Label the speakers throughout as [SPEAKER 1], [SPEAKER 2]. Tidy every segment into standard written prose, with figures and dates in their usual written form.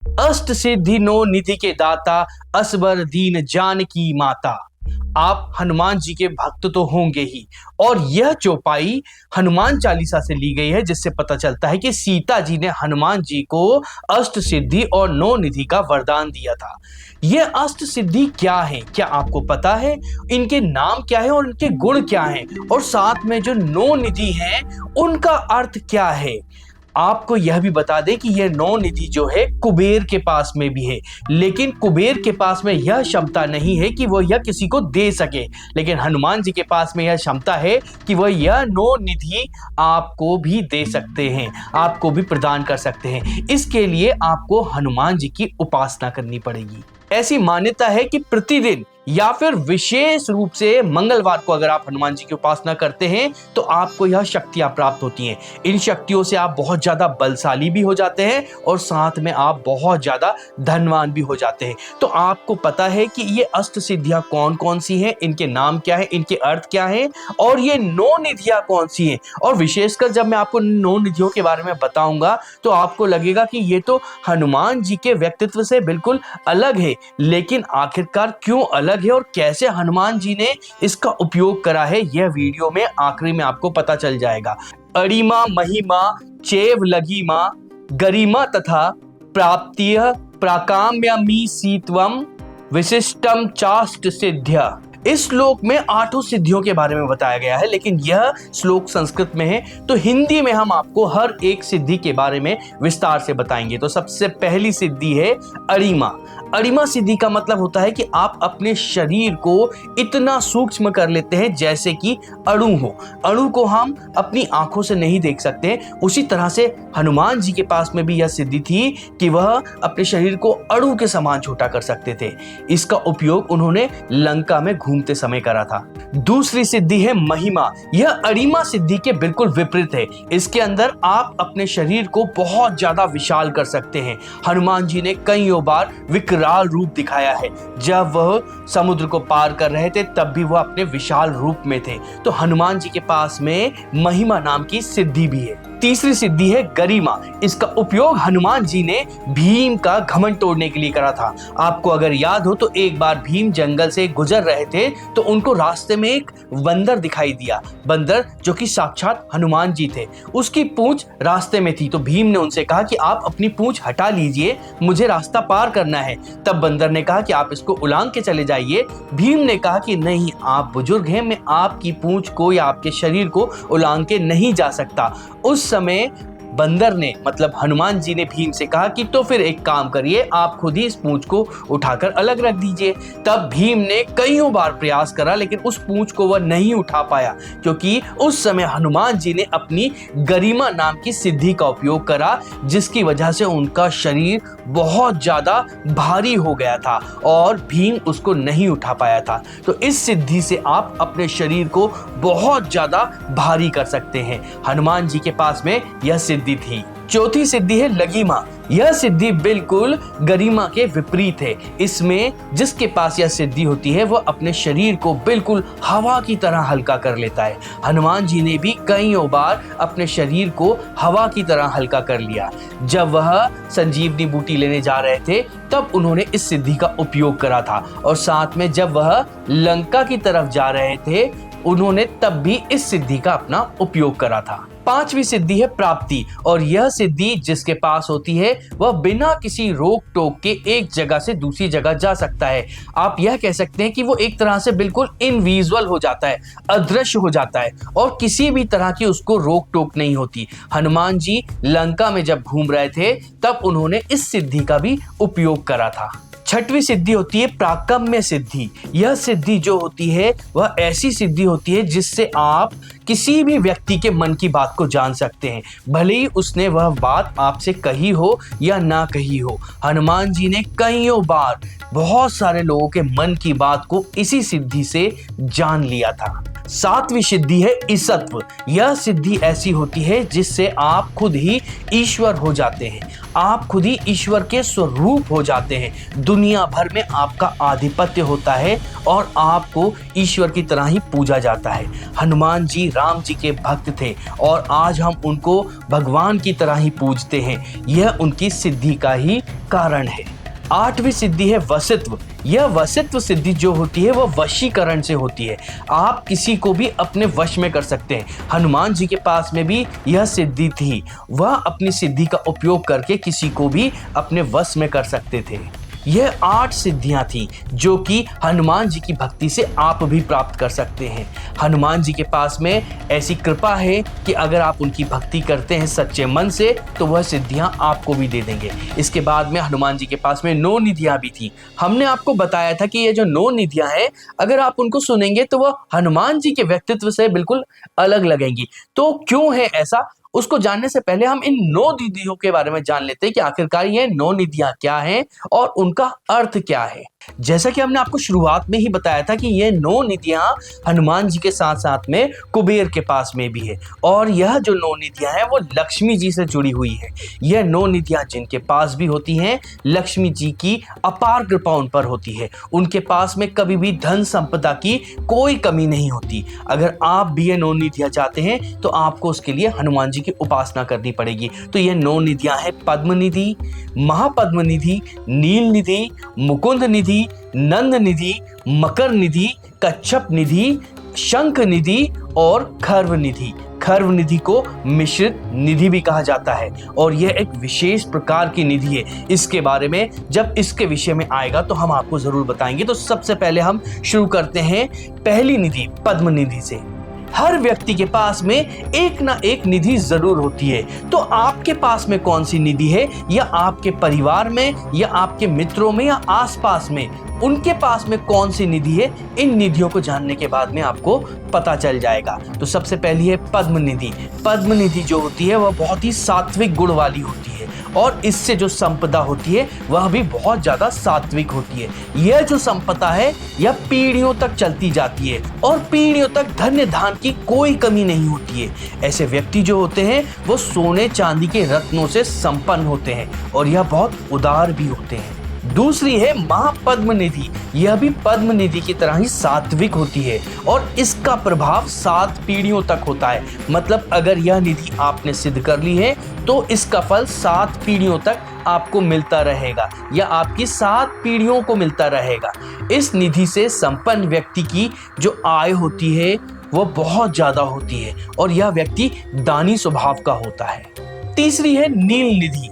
[SPEAKER 1] अष्ट सिद्धि नो निधि के दाता, असबर दीन जानकी माता। आप हनुमान जी के भक्त तो होंगे ही, और यह चौपाई हनुमान चालीसा से ली गई है, जिससे पता चलता है कि सीता जी ने हनुमान जी को अष्ट सिद्धि और नौ निधि का वरदान दिया था। यह अष्ट सिद्धि क्या है, क्या आपको पता है? इनके नाम क्या है और इनके गुण क्या हैं? और साथ में जो नौ निधि हैं उनका अर्थ क्या है? आपको यह भी बता दें कि यह नौ निधि जो है कुबेर के पास में भी है, लेकिन कुबेर के पास में यह क्षमता नहीं है कि वह यह किसी को दे सके, लेकिन हनुमान जी के पास में यह क्षमता है कि वह यह नौ निधि आपको भी दे सकते हैं, आपको भी प्रदान कर सकते हैं। इसके लिए आपको हनुमान जी की उपासना करनी पड़ेगी। ऐसी मान्यता है कि प्रतिदिन या फिर विशेष रूप से मंगलवार को अगर आप हनुमान जी की उपासना करते हैं तो आपको यह शक्तियां प्राप्त होती हैं। इन शक्तियों से आप बहुत ज्यादा बलशाली भी हो जाते हैं और साथ में आप बहुत ज्यादा धनवान भी हो जाते हैं। तो आपको पता है कि ये अष्ट सिद्धियां कौन कौन सी हैं, इनके नाम क्या है, इनके अर्थ क्या है, और ये नौ निधियां कौन सी हैं। और विशेषकर जब मैं आपको नौ निधियों के बारे में बताऊंगा तो आपको लगेगा कि ये तो हनुमान जी के व्यक्तित्व से बिल्कुल अलग है, लेकिन आखिरकार क्यों अलग है और कैसे हनुमान जी ने इसका उपयोग करा है, यह वीडियो में आखिरी में आपको पता चल जाएगा। अरिमा महिमा चैव लगीमा गरिमा तथा प्राप्तिय प्राकाम्यामी सीत्वम विशिष्टम चाष्ट सिद्ध्या। इस श्लोक में आठों सिद्धियों के बारे में बताया गया है, लेकिन यह श्लोक संस्कृत में है, तो हिंदी में हम आपको हर एक सिद्धि के बारे में विस्तार से बताएंगे। तो सबसे पहली सिद्धि है अरिमा। अरिमा सिद्धि का मतलब होता है कि आप अपने शरीर को इतना सूक्ष्म कर लेते हैं जैसे कि अणु हो। अणु को हम अपनी आंखों से नहीं देख सकते, उसी तरह से हनुमान जी के पास में भी यह सिद्धि थी कि वह अपने शरीर को अणु के समान छोटा कर सकते थे। इसका उपयोग उन्होंने लंका में घूमते समय करा था। दूसरी सिद्धि है महिमा। यह अरिमा सिद्धि के बिल्कुल विपरीत है। इसके अंदर आप अपने शरीर को बहुत ज्यादा विशाल कर सकते हैं। हनुमान जी ने कईयों बार विकराल रूप दिखाया है। जब वह समुद्र को पार कर रहे थे तब भी वह अपने विशाल रूप में थे। तो हनुमान जी के पास में महिमा नाम की सिद्धि भी है। तीसरी सिद्धि है गरिमा। इसका उपयोग हनुमान जी ने भीम का घमंड तोड़ने के लिए करा था। आपको अगर याद हो तो एक बार भीम जंगल से गुजर रहे थे तो उनको रास्ते में एक बंदर दिखाई दिया। बंदर जो कि साक्षात हनुमान जी थे, उसकी पूंछ रास्ते में थी। तो भीम ने उनसे कहा कि आप अपनी पूंछ हटा लीजिए, मुझे रास्ता पार करना है। तब बंदर ने कहा कि आप इसको उलांग के चले जाइए। भीम ने कहा कि नहीं, आप बुजुर्ग हैं, मैं आपकी पूंछ को या आपके शरीर को उलांग के नहीं जा सकता। उस समय बंदर ने मतलब हनुमान जी ने भीम से कहा कि तो फिर एक काम करिए, आप खुद ही इस पूंछ को उठाकर अलग रख दीजिए। तब भीम ने कईयों बार प्रयास करा, लेकिन उस पूंछ को वह नहीं उठा पाया, क्योंकि उस समय हनुमान जी ने अपनी गरिमा नाम की सिद्धि का उपयोग करा, जिसकी वजह से उनका शरीर बहुत ज्यादा भारी हो गया था और भीम उसको नहीं उठा पाया था। तो इस सिद्धि से आप अपने शरीर को बहुत ज्यादा भारी कर सकते हैं। हनुमान जी के पास में यह सिद्धि थी। चौथी सिद्धि है लगीमा। यह सिद्धि बिल्कुल गरिमा के विपरीत है। इसमें जिसके पास यह सिद्धि होती है वह अपने शरीर को बिल्कुल हवा की तरह हल्का कर लेता है। हनुमान जी ने भी कईयों बार अपने शरीर को हवा की तरह हल्का कर लिया। जब वह संजीवनी बूटी लेने जा रहे थे तब उन्होंने इस सिद्धि का उपयोग करा था, और साथ में जब वह लंका की तरफ जा रहे थे उन्होंने तब भी इस सिद्धि का अपना उपयोग करा था। पांचवी सिद्धि है प्राप्ति, और यह सिद्धि जिसके पास होती है वह बिना किसी रोक टोक के एक जगह से दूसरी जगह जा सकता है। आप यह कह सकते हैं कि वो एक तरह से बिल्कुल इनविजुअल हो जाता है, अदृश्य हो जाता है, और किसी भी तरह की उसको रोक टोक नहीं होती। हनुमान जी लंका में जब घूम रहे थे तब उन्होंने इस सिद्धि का भी उपयोग करा था। छठवीं सिद्धि होती है प्राकम्य सिद्धि। यह सिद्धि जो होती है वह ऐसी सिद्धि होती है जिससे आप किसी भी व्यक्ति के मन की बात को जान सकते हैं, भले ही उसने वह बात आपसे कही हो या ना कही हो। हनुमान जी ने कईयों बार बहुत सारे लोगों के मन की बात को इसी सिद्धि से जान लिया था। सातवीं सिद्धि है ईसत्व। यह सिद्धि ऐसी होती है जिससे आप खुद ही ईश्वर हो जाते हैं, आप खुद ही ईश्वर के स्वरूप हो जाते हैं। दुनिया भर में आपका आधिपत्य होता है और आपको ईश्वर की तरह ही पूजा जाता है। हनुमान जी राम जी के भक्त थे और आज हम उनको भगवान की तरह ही पूजते हैं। यह उनकी सिद्धि का ही कारण है। आठवीं सिद्धि है वशित्व। यह वशित्व सिद्धि जो होती है वह वशीकरण से होती है। आप किसी को भी अपने वश में कर सकते हैं। हनुमान जी के पास में भी यह सिद्धि थी। वह अपनी सिद्धि का उपयोग करके किसी को भी अपने वश में कर सकते थे। यह 8 सिद्धियां थी जो कि हनुमान जी की भक्ति से आप भी प्राप्त कर सकते हैं। हनुमान जी के पास में ऐसी कृपा है कि अगर आप उनकी भक्ति करते हैं सच्चे मन से तो वह सिद्धियां आपको भी दे देंगे। इसके बाद में हनुमान जी के पास में 9 निधियां भी थी। हमने आपको बताया था कि ये जो 9 निधियां हैं अगर आप उनको सुनेंगे तो वह हनुमान जी के व्यक्तित्व से बिल्कुल अलग लगेंगी। तो क्यों है ऐसा, उसको जानने से पहले हम इन 9 निधियों के बारे में जान लेते हैं कि आखिरकार ये 9 निधियां क्या हैं और उनका अर्थ क्या है। जैसा कि हमने आपको शुरुआत में ही बताया था कि ये 9 निधियां हनुमान जी के साथ साथ में कुबेर के पास में भी है और यह जो 9 निधियां हैं वो लक्ष्मी जी से जुड़ी हुई है। यह 9 निधियां जिनके पास भी होती हैं लक्ष्मी जी की अपार कृपा उन पर होती है। उनके पास में कभी भी धन संपदा की कोई कमी नहीं होती। अगर आप भी ये 9 निधियां चाहते हैं तो आपको उसके लिए हनुमान जी की उपासना करनी पड़ेगी। तो ये 9 निधियां हैं पद्म निधि, महापद्म निधि, नील निधि, मुकुंद निधि, नंद निधि, मकर निधि, कच्छप निधि, शंख निधि और खर्व निधि। खर्व निधि को मिश्रित निधि भी कहा जाता है और यह एक विशेष प्रकार की निधि है। इसके बारे में जब इसके विषय में आएगा तो हम आपको जरूर बताएंगे। तो सबसे पहले हम शुरू करते हैं पहली निधि पद्म निधि से। हर व्यक्ति के पास में एक ना एक निधि जरूर होती है। तो आपके पास में कौन सी निधि है, या आपके परिवार में या आपके मित्रों में या आसपास में उनके पास में कौन सी निधि है, इन निधियों को जानने के बाद में आपको पता चल जाएगा। तो सबसे पहली है पद्म निधि। पद्म निधि जो होती है वह बहुत ही सात्विक गुण वाली होती है और इससे जो संपदा होती है वह भी बहुत ज्यादा सात्विक होती है। यह जो संपदा है यह पीढ़ियों तक चलती जाती है और पीढ़ियों तक धन्य धान की कोई कमी नहीं होती है। ऐसे व्यक्ति जो होते हैं वो सोने चांदी के रत्नों से संपन्न होते हैं और यह बहुत उदार भी होते हैं। दूसरी है महापद्म निधि। यह भी पद्म निधि की तरह ही सात्विक होती है और इसका प्रभाव 7 पीढ़ियों तक होता है। मतलब अगर यह निधि आपने सिद्ध कर ली है तो इसका फल 7 पीढ़ियों तक आपको मिलता रहेगा या आपकी 7 पीढ़ियों को मिलता रहेगा। इस निधि से संपन्न व्यक्ति की जो आय होती है वो बहुत ज्यादा होती है और यह व्यक्ति दानी स्वभाव का होता है। तीसरी है नील निधि।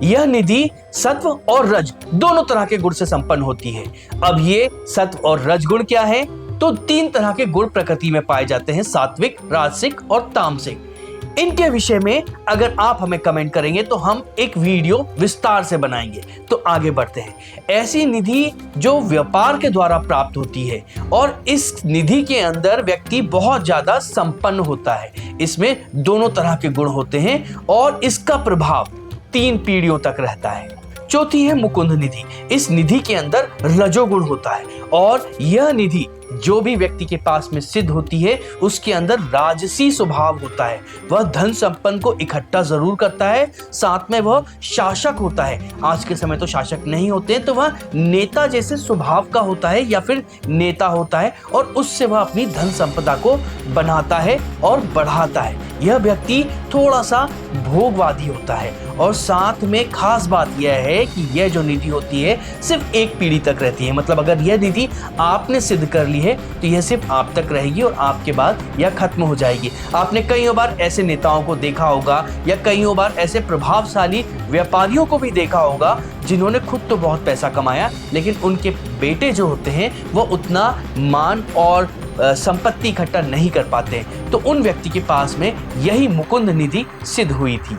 [SPEAKER 1] यह निधि सत्व और रज दोनों तरह के गुण से संपन्न होती है। अब ये सत्व और रज गुण क्या है, तो 3 तरह के गुण प्रकृति में पाए जाते हैं, सात्विक, राजसिक और तामसिक। इनके विषय में अगर आप हमें कमेंट करेंगे तो हम एक वीडियो विस्तार से बनाएंगे। तो आगे बढ़ते हैं। ऐसी निधि जो व्यापार के द्वारा प्राप्त होती है और इस निधि के अंदर व्यक्ति बहुत ज्यादा संपन्न होता है। इसमें दोनों तरह के गुण होते हैं और इसका प्रभाव 3 पीढ़ियों तक रहता है। चौथी है मुकुंद निधि। इस निधि के अंदर रजोगुण होता है और यह निधि जो भी व्यक्ति के पास में सिद्ध होती है उसके अंदर राजसी स्वभाव होता है। वह धन संपन्न को इकट्ठा जरूर करता है, साथ में वह शासक होता है। आज के समय तो शासक नहीं होते तो वह नेता जैसे स्वभाव का होता है या फिर नेता होता है और उससे वह अपनी धन संपदा को बनाता है और बढ़ाता है। यह व्यक्ति थोड़ा सा भोगवादी होता है और साथ में खास बात यह है कि यह जो निधि होती है सिर्फ 1 पीढ़ी तक रहती है। मतलब अगर यह निधि आपने सिद्ध कर ली है तो यह सिर्फ आप तक रहेगी और आपके बाद यह खत्म हो जाएगी। आपने कई बार ऐसे नेताओं को देखा होगा या कई बार ऐसे प्रभावशाली व्यापारियों को भी देखा होगा जिन्होंने खुद तो बहुत पैसा कमाया लेकिन उनके बेटे जो होते हैं वो उतना मान और संपत्ति इकट्ठा नहीं कर पाते। तो उन व्यक्ति के पास में यही मुकुंद निधि सिद्ध हुई थी।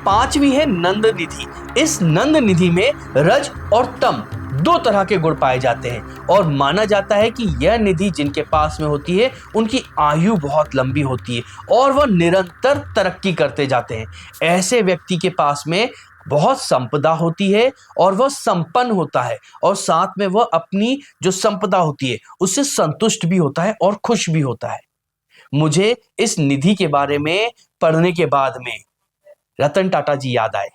[SPEAKER 1] 5वीं है नंद निधि। इस नंद निधि में रज और तम 2 तरह के गुण पाए जाते हैं और माना जाता है कि यह निधि जिनके पास में होती है उनकी आयु बहुत लंबी होती है और वह निरंतर तरक्की करते जाते हैं। ऐसे व्यक्ति के पास में बहुत संपदा होती है और वह संपन्न होता है और साथ में वह अपनी जो संपदा होती है उससे संतुष्ट भी होता है और खुश भी होता है। मुझे इस निधि के बारे में पढ़ने के बाद में रतन टाटा जी याद आए।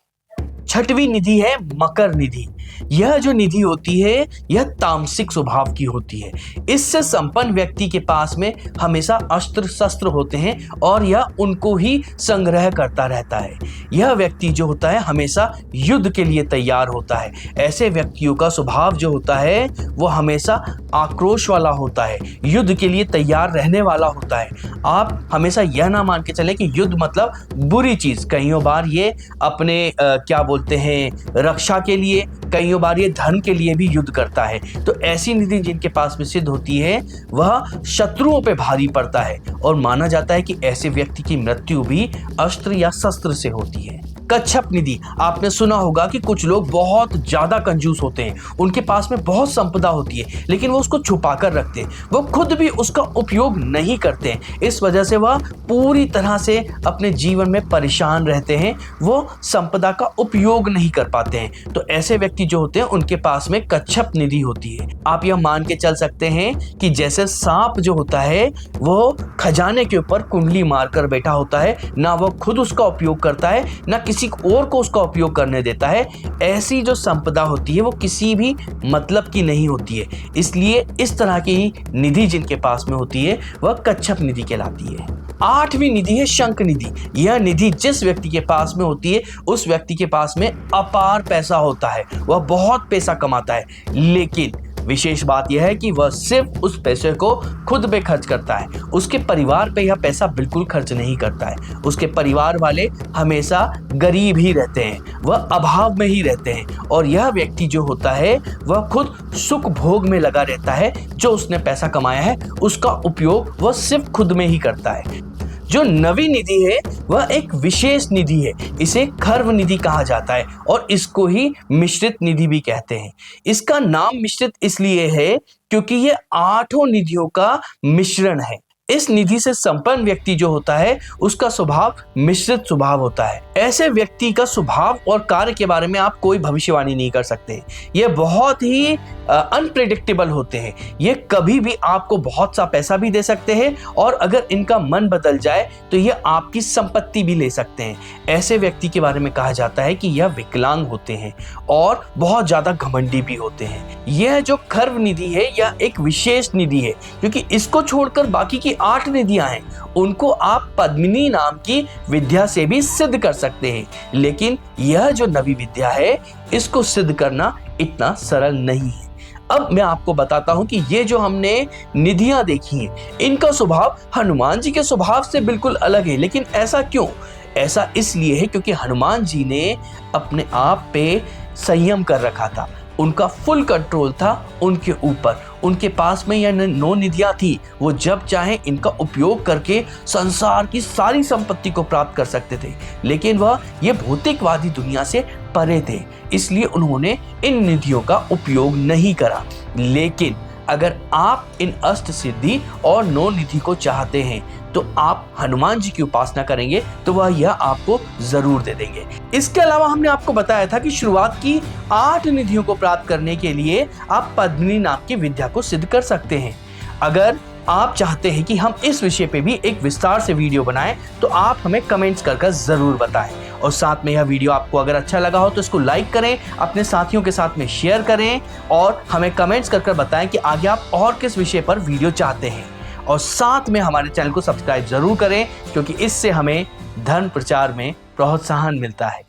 [SPEAKER 1] छठवीं निधि है मकर निधि। यह जो निधि होती है यह तामसिक स्वभाव की होती है। इससे संपन्न व्यक्ति के पास में हमेशा अस्त्र शस्त्र होते हैं और यह उनको ही संग्रह करता रहता है। यह व्यक्ति जो होता है हमेशा युद्ध के लिए तैयार होता है। ऐसे व्यक्तियों का स्वभाव जो होता है वो हमेशा आक्रोश वाला होता है, युद्ध के लिए तैयार रहने वाला होता है। आप हमेशा यह ना मान के चले कि युद्ध मतलब बुरी चीज। कई बार ये अपने क्या बोलते हैं रक्षा के लिए, कई बार ये धन के लिए भी युद्ध करता है। तो ऐसी निधि जिनके पास में सिद्ध होती है वह शत्रुओं पे भारी पड़ता है और माना जाता है कि ऐसे व्यक्ति की मृत्यु भी अस्त्र या शस्त्र से होती है। कच्छप निधि, आपने सुना होगा कि कुछ लोग बहुत ज्यादा कंजूस होते हैं, उनके पास में बहुत संपदा होती है लेकिन वो उसको छुपा कर रखते हैं, वो खुद भी उसका उपयोग नहीं करते हैं। इस वजह से वह पूरी तरह से अपने जीवन में परेशान रहते हैं, वो संपदा का उपयोग नहीं कर पाते हैं। तो ऐसे व्यक्ति जो होते हैं उनके पास में कच्छप निधि होती है। आप यह मान के चल सकते हैं कि जैसे सांप जो होता है वो खजाने के ऊपर कुंडली मारकर बैठा होता है, ना वो खुद उसका उपयोग करता है ना किसी और को उसका उपयोग करने देता है। ऐसी जो संपदा होती है वो किसी भी मतलब की नहीं होती है। इसलिए इस तरह की निधि जिनके पास में होती है वह कच्छप निधि कहलाती है। आठवीं निधि है शंख निधि। यह निधि जिस व्यक्ति के पास में होती है उस व्यक्ति के पास में अपार पैसा होता है, वह बहुत पैसा कमाता है, लेकिन विशेष बात यह है कि वह सिर्फ उस पैसे को खुद पे खर्च करता है, उसके परिवार पे यह पैसा बिल्कुल खर्च नहीं करता है। उसके परिवार वाले हमेशा गरीब ही रहते हैं, वह अभाव में ही रहते हैं और यह व्यक्ति जो होता है वह खुद सुख भोग में लगा रहता है। जो उसने पैसा कमाया है उसका उपयोग वह सिर्फ खुद में ही करता है। जो नवी निधि है वह एक विशेष निधि है, इसे खर्व निधि कहा जाता है और इसको ही मिश्रित निधि भी कहते हैं। इसका नाम मिश्रित इसलिए है क्योंकि ये 8 निधियों का मिश्रण है। इस निधि से संपन्न व्यक्ति जो होता है उसका स्वभाव मिश्रित स्वभाव होता है। ऐसे व्यक्ति का स्वभाव और कार्य के बारे में आप कोई भविष्यवाणी नहीं कर सकते। ये बहुत ही अनप्रेडिक्टेबल होते हैं। ये कभी भी आपको बहुत सा पैसा भी दे सकते हैं और अगर इनका मन बदल जाए तो ये आपकी संपत्ति भी ले सकते हैं। ऐसे व्यक्ति के बारे में कहा जाता है कि यह विकलांग होते हैं और बहुत ज्यादा घमंडी भी होते हैं। यह जो खर्व निधि है यह एक विशेष निधि है क्योंकि इसको छोड़कर बाकी की 8 निधियां हैं उनको आप पद्मिनी नाम की विद्या से भी सिद्ध कर सकते हैं, लेकिन यह जो नवी विद्या है इसको सिद्ध करना इतना सरल नहीं है। अब मैं आपको बताता हूं कि ये जो हमने निधियां देखी हैं इनका स्वभाव हनुमान जी के स्वभाव से बिल्कुल अलग है। लेकिन ऐसा क्यों? ऐसा इसलिए है क्योंकि हनुमान जी ने अपने आप पे संयम कर रखा था, उनका फुल कंट्रोल था उनके ऊपर। उनके पास में यह 9 निधियां थी, वो जब चाहे इनका उपयोग करके संसार की सारी संपत्ति को प्राप्त कर सकते थे, लेकिन वह ये भौतिकवादी दुनिया से परे थे, इसलिए उन्होंने इन निधियों का उपयोग नहीं करा। लेकिन अगर आप इन अष्ट सिद्धि और 9 निधि को चाहते हैं तो आप हनुमान जी की उपासना करेंगे तो वह यह आपको जरूर दे देंगे। इसके अलावा हमने आपको बताया था कि शुरुआत की 8 निधियों को प्राप्त करने के लिए आप पद्मिनी नाम की विद्या को सिद्ध कर सकते हैं। अगर आप चाहते हैं कि हम इस विषय पे भी एक विस्तार से वीडियो बनाएं तो आप हमें कमेंट्स कर जरूर बताएं। और साथ में यह वीडियो आपको अगर अच्छा लगा हो तो इसको लाइक करें, अपने साथियों के साथ में शेयर करें और हमें कमेंट्स कर बताएं कि आगे आप और किस विषय पर वीडियो चाहते हैं। और साथ में हमारे चैनल को सब्सक्राइब जरूर करें क्योंकि इससे हमें धर्म प्रचार में प्रोत्साहन मिलता है।